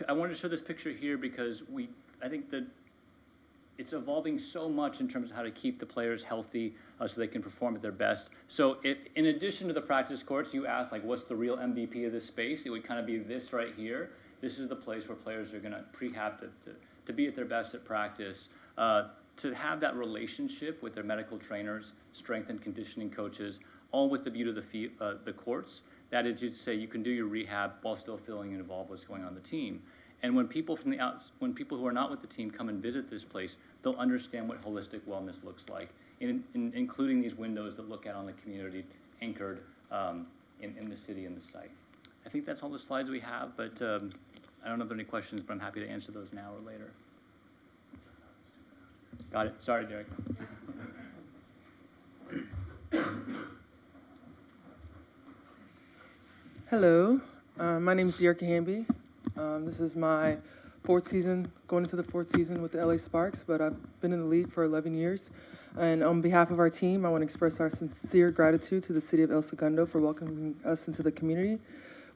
I wanted to show this picture here because I think that it's evolving so much in terms of how to keep the players healthy so they can perform at their best. So if, in addition to the practice courts, you ask, like, what's the real MVP of this space? It would kind of be this right here. This is the place where players are going to prehab to be at their best at practice, to have that relationship with their medical trainers, strength and conditioning coaches, all with the view to the courts. That is to say, you can do your rehab while still feeling involved with what's going on the team. And when people when people who are not with the team come and visit this place, they'll understand what holistic wellness looks like, including these windows that look out on the community anchored in the city and the site. I think that's all the slides we have, but I don't know if there are any questions, but I'm happy to answer those now or later. Got it. Sorry, Derek. Hello, my name is Dearica Hamby. This is my fourth season, going into the fourth season with the LA Sparks, but I've been in the league for 11 years. And on behalf of our team, I want to express our sincere gratitude to the city of El Segundo for welcoming us into the community.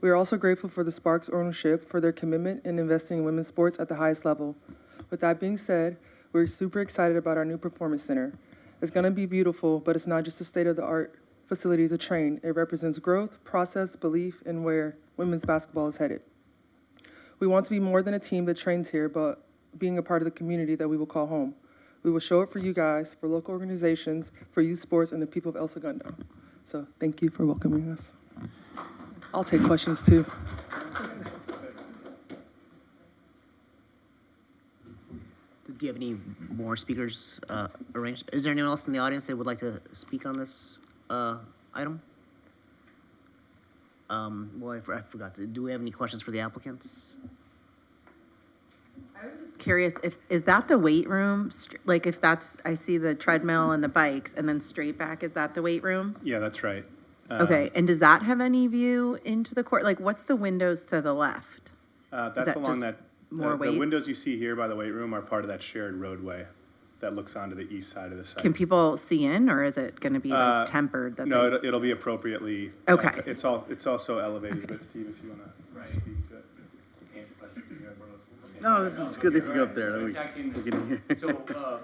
We are also grateful for the Sparks ownership for their commitment in investing in women's sports at the highest level. With that being said, we're super excited about our new performance center. It's going to be beautiful, but it's not just a state-of-the-art facility to train. It represents growth, process, belief in where women's basketball is headed. We want to be more than a team that trains here, but being a part of the community that we will call home. We will show it for you guys, for local organizations, for youth sports, and the people of El Segundo. So thank you for welcoming us. I'll take questions too. Do you have any more speakers arranged? Is there anyone else in the audience that would like to speak on this item? Well, I forgot. Do we have any questions for the applicants? I was just curious, is that the weight room? Like, if that's, I see the treadmill and the bikes, and then straight back, is that the weight room? Yeah, that's right. Okay, and does that have any view into the court? Like, what's the windows to the left? That's along that. More The weights? windows you see here by the weight room are part of that shared roadway that looks onto the east side of the site. Can people see in, or is it going to be like tempered? That No, they- it'll be appropriately. Okay. It's also elevated, but Steve, if you want to speak to it. No, this is good if you go up there. We can hear. So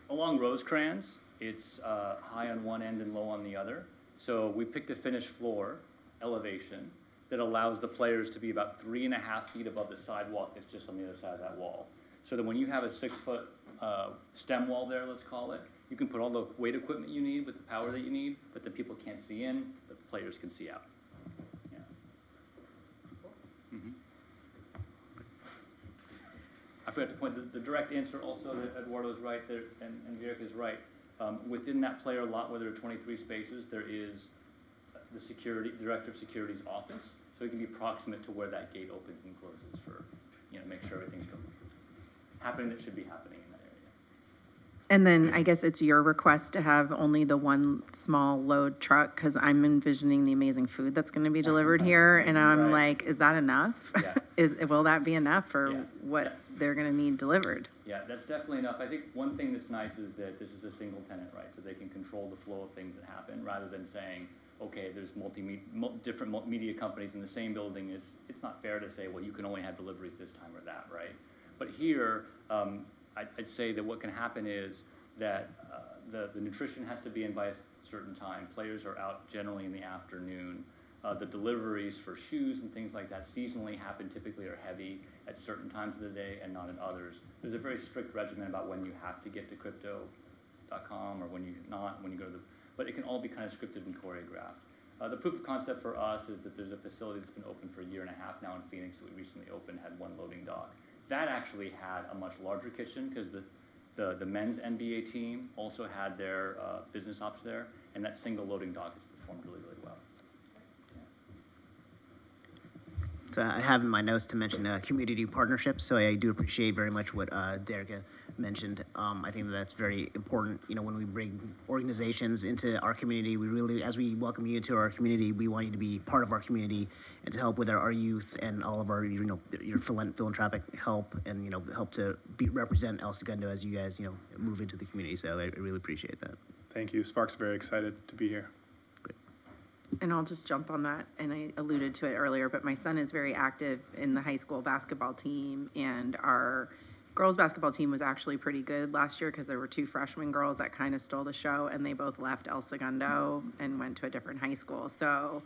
along Rosecrans, it's high on one end and low on the other. So we picked a finished floor elevation that allows the players to be about 3.5 feet above the sidewalk that's just on the other side of that wall. So that when you have a 6-foot stem wall there, let's call it, you can put all the weight equipment you need with the power that you need, but the people can't see in, but the players can see out. Yeah. I forgot to point, the direct answer also, that Eduardo's right there, and Derek is right. Within that player lot where there are 23 spaces, there is the director of security's office, so he can be proximate to where that gate opens and closes for, make sure everything's happening that should be happening in that area. And then I guess it's your request to have only the one small load truck, because I'm envisioning the amazing food that's going to be delivered here, and I'm like, is that enough? Yeah. Will that be enough for Yeah. what Yeah. they're going to need delivered? Yeah, that's definitely enough. I think one thing that's nice is that this is a single tenant, right? So they can control the flow of things that happen, rather than saying, okay, there's different media companies in the same building. It's not fair to say, well, you can only have deliveries this time or that, right? But here, I'd say that what can happen is that the nutrition has to be in by a certain time. Players are out generally in the afternoon. The deliveries for shoes and things like that seasonally happen, typically are heavy at certain times of the day and not at others. There's a very strict regimen about when you have to get to crypto.com or when you not, when you go to the, but it can all be kind of scripted and choreographed. The proof of concept for us is that there's a facility that's been open for 1.5 years now in Phoenix that we recently opened, had one loading dock. That actually had a much larger kitchen because the men's NBA team also had their business ops there, and that single loading dock has performed really, really well. So I have in my notes to mention community partnerships, so I do appreciate very much what Derek mentioned. I think that's very important. When we bring organizations into our community, we really, as we welcome you into our community, we want you to be part of our community and to help with our youth and all of our, your philanthropic help and, help to represent El Segundo as you guys, move into the community. So I really appreciate that. Thank you. Spark's very excited to be here. And I'll just jump on that, and I alluded to it earlier, but my son is very active in the high school basketball team, and our girls basketball team was actually pretty good last year because there were 2 freshman girls that kind of stole the show, and they both left El Segundo and went to a different high school. So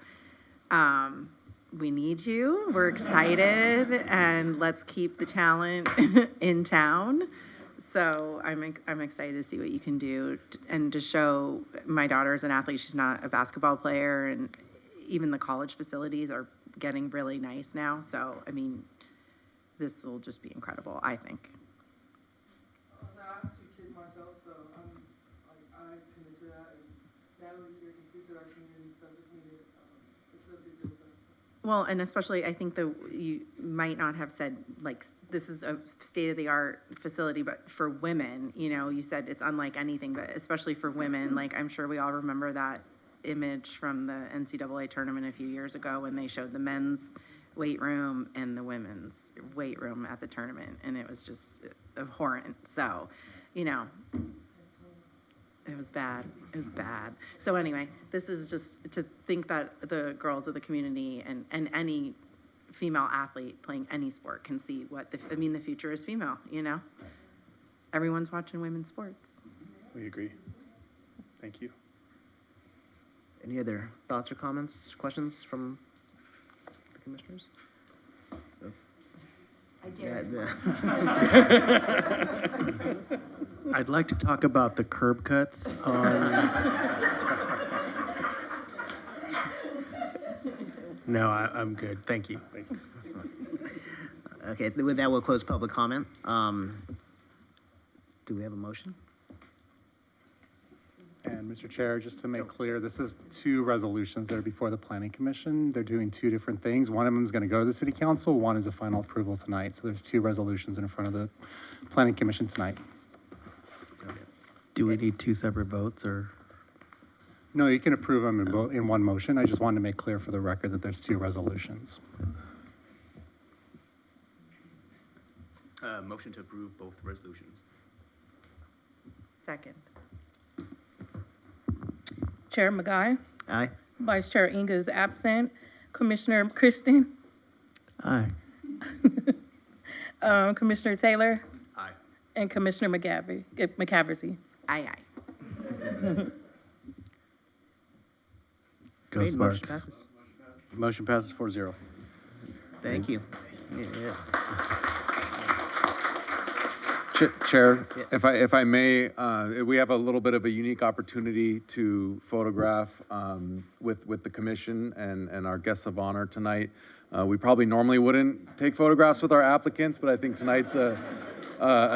we need you. We're excited, and let's keep the talent in town. So I'm excited to see what you can do and to show my daughter's an athlete. She's not a basketball player, and even the college facilities are getting really nice now. So, I mean, this will just be incredible, I think. I have 2 kids myself, so I commit to that, and Natalie's here to speak to our community stuff if needed. It's a big deal to us. Well, and especially, I think you might not have said, like, this is a state-of-the-art facility, but for women, you said it's unlike anything, but especially for women, like, I'm sure we all remember that image from the NCAA tournament a few years ago when they showed the men's weight room and the women's weight room at the tournament, and it was just abhorrent. So, it was bad. It was bad. So anyway, this is just to think that the girls of the community and any female athlete playing any sport can see what the future is female, Everyone's watching women's sports. We agree. Thank you. Any other thoughts or comments, questions from the commissioners? I'd like to talk about the curb cuts on. No, I'm good. Thank you. Thank you. Okay, with that, we'll close public comment. Do we have a motion? And Mr. Chair, just to make clear, this is 2 resolutions that are before the Planning Commission. They're doing 2 different things. One of them is going to go to the City Council. One is a final approval tonight. So there's 2 resolutions in front of the Planning Commission tonight. Do we need 2 separate votes or? No, you can approve them in one motion. I just wanted to make clear for the record that there's 2 resolutions. Motion to approve both resolutions. Second. Chair Magai, Aye. Vice Chair Inga is absent. Commissioner Kristen, Aye. Commissioner Taylor, Aye. and Commissioner McCaverty. Aye, aye. Go Great, motion Sparks. passes. Motion passes 4-0. Thank you. Yeah. Chair, Yeah. if I may, we have a little bit of a unique opportunity to photograph with the commission and our guests of honor tonight. We probably normally wouldn't take photographs with our applicants, but I think tonight's a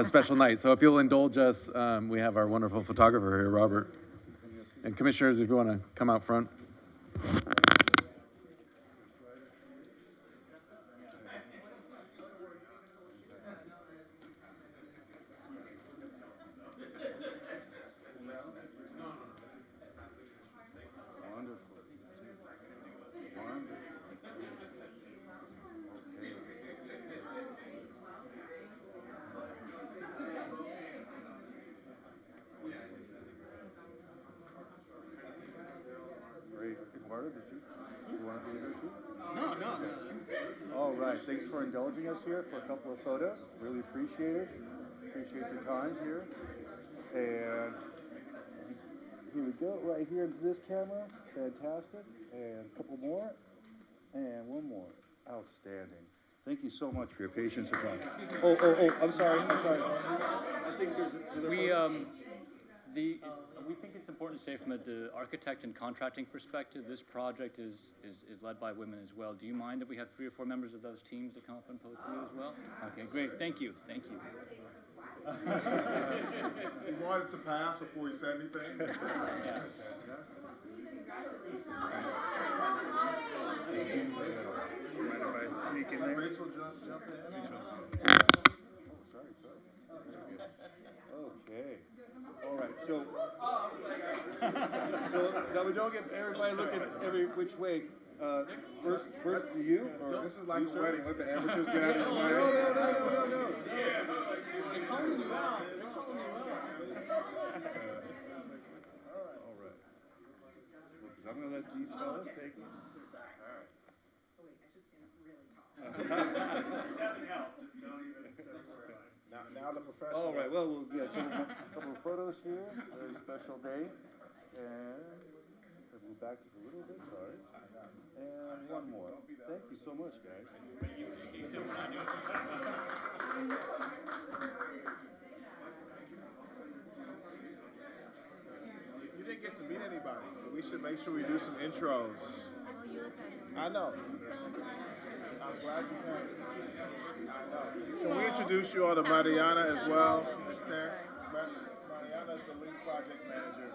special night. So if you'll indulge us, we have our wonderful photographer here, Robert. And commissioners, if you want to come out front. Great. Eduardo, did you want to be here too? No. All right. Thanks for indulging us here for a couple of photos. Really appreciate it. Appreciate your time here. And here we go. Right here into this camera. Fantastic. And a couple more. And one more. Outstanding. Thank you so much for your patience and time. Oh, I'm sorry. I think there's another We think it's important to say from the architect and contracting perspective, this project is led by women as well. Do you mind if we have 3 or 4 members of those teams to come up and pose for you as well? Okay, great. Thank you. He wanted to pass before he said anything. Sneak in there. Rachel, jump in. Sorry. Okay. All right. So that we don't get everybody looking every which way. First to you. Or this is like a wedding. Let the amateurs get out of the way. No. They're calling you out. All right. I'm gonna let these fellas take it. Now the professional. All right. Well, we'll get a couple of photos here. Very special day. And we'll move back just a little bit. Sorry. And one more. Thank you so much, guys. You didn't get to meet anybody, so we should make sure we do some intros. I know. I'm glad you came. Can we introduce you all to Mariana as well? Mariana is the lead project manager.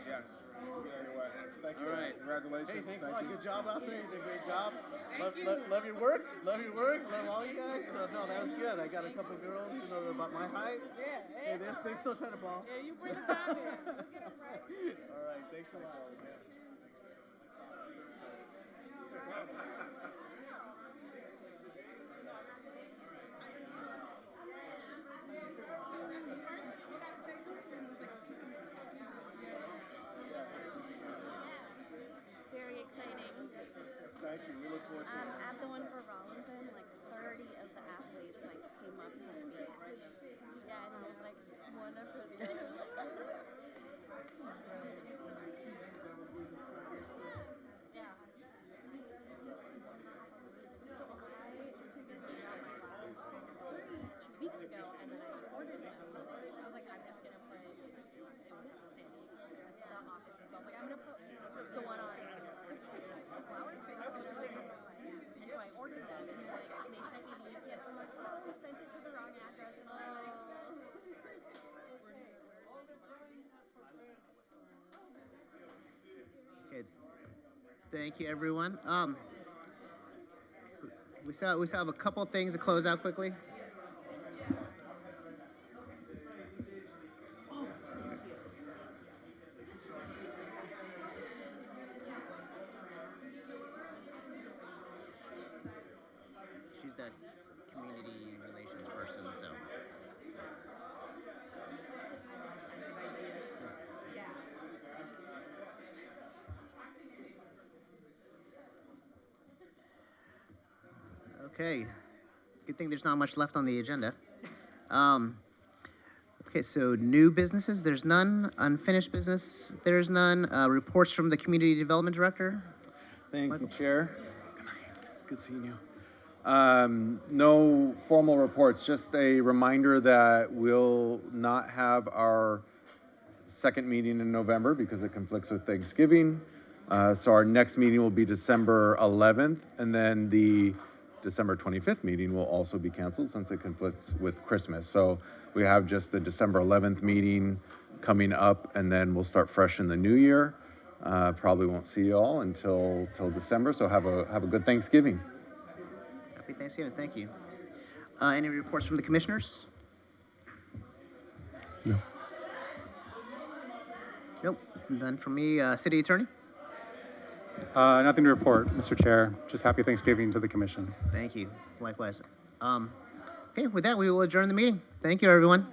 Yes. Anyway, thank you. All right. Congratulations. Hey, thanks a Thank lot. you. Good job out there. You did a great job. Love your work. Love all you guys. So, no, that was good. I got a couple girls, they're about my height. Yeah. Hey, they're still trying to ball. Yeah, you bring it back in. Let's get it right. All right. Thanks a lot. Very exciting. Thank you. We look forward to it. At the one for Rollinson, like 30 of the athletes came up to speak. Yeah, and it was one after the other. Yeah. So 2 weeks ago, and then I ordered them. I was like, I'm just gonna put it with Sandy, the office. So I was like, I'm gonna put the one on. And so I ordered them, and they sent me the UPS. I'm like, oh, we sent it to the wrong address, and I was like, Okay. Thank you, everyone. We still have a couple things to close out quickly. She's the community relations person, so. Okay. Good thing there's not much left on the agenda. Okay, Okay, so new businesses, there's none. Unfinished business, there's none. Reports from the Community Development Director. Thank you, Chair. Good seeing you. No formal reports, just a reminder that we'll not have our second meeting in November because it conflicts with Thanksgiving. So our next meeting will be December 11th, and then the December 25th meeting will also be canceled since it conflicts with Christmas. So we have just the December 11th meeting coming up, and then we'll start fresh in the new year. Probably won't see you all until December, so have a good Thanksgiving. Happy Thanksgiving, thank you. Any reports from the commissioners? No. Nope, none from me. City Attorney? Nothing to report, Mr. Chair. Just happy Thanksgiving to the commission. Thank you, likewise. Okay, with that, we will adjourn the meeting. Thank you, everyone.